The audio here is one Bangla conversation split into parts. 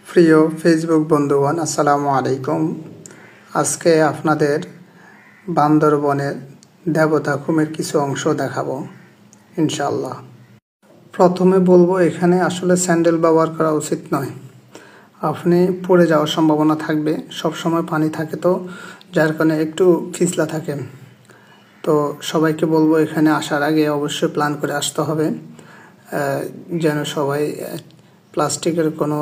প্রিয় ফেসবুক বন্ধুগণ, আসসালামু আলাইকুম। আজকে আপনাদের বান্দরবনের দেবতাখুমের কিছু অংশ দেখাবো ইনশাআল্লাহ। প্রথমে বলবো, এখানে আসলে স্যান্ডেল ব্যবহার করা উচিত নয়। আপনি পড়ে যাওয়ার সম্ভাবনা থাকবে, সব সময় পানি থাকে, তো যার কারণে একটু পিছলা থাকে। তো সবাইকে বলবো, এখানে আসার আগে অবশ্যই প্ল্যান করে আসতে হবে, যেন সবাই প্লাস্টিকের কোনো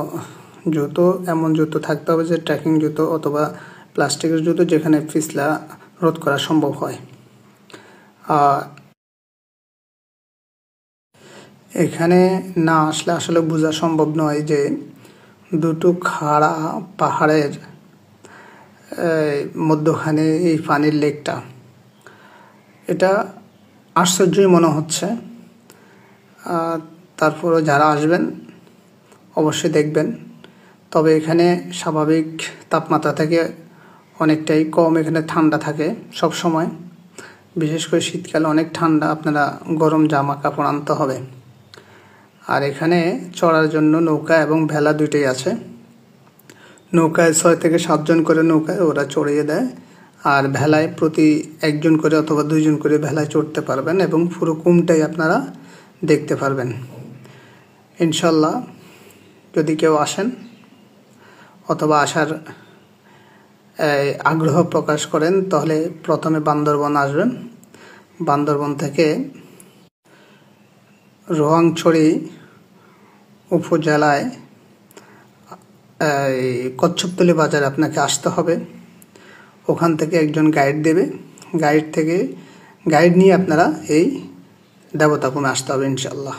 জুতো, এমন জুতো থাকতে হবে যে ট্রেকিং জুতো অথবা প্লাস্টিকের জুতো, যেখানে পিছলা রোধ করা সম্ভব হয়। এখানে না আসলে আসলে বোঝা সম্ভব নয় যে দুটো খাড়া পাহাড়ের মধ্যখানে এই পানির লেকটা, এটা আশ্চর্যই মনে হচ্ছে। তারপরও যারা আসবেন অবশ্যই দেখবেন। তবে এখানে স্বাভাবিক তাপমাত্রা থেকে অনেকটাই কম, এখানে ঠান্ডা থাকে সব সময়, বিশেষ করে শীতকালে অনেক ঠান্ডা, আপনারা গরম জামা কাপড় আনতে হবে। আর এখানে চড়ার জন্য নৌকা এবং ভেলা দুইটাই আছে। নৌকায় 6 থেকে 7 জন করে নৌকায় ওরা চড়িয়ে দেয়, আর ভেলায় প্রতি 1 জন করে অথবা 2 জন করে ভেলায় চড়তে পারবেন এবং পুরো কুমটাই আপনারা দেখতে পারবেন ইনশাল্লাহ। যদি কেউ আসেন অথবা আসার আগ্রহ প্রকাশ করেন, তাহলে প্রথমে বান্দরবন আসবেন। বান্দরবন থেকে রোয়াংছড়ি উপজেলায় কচ্ছপতলী বাজারে আপনাকে আসতে হবে। ওখান থেকে একজন গাইড দেবে, গাইড নিয়ে আপনারা এই দেবতাখুমে আসতে হবে ইনশাল্লাহ।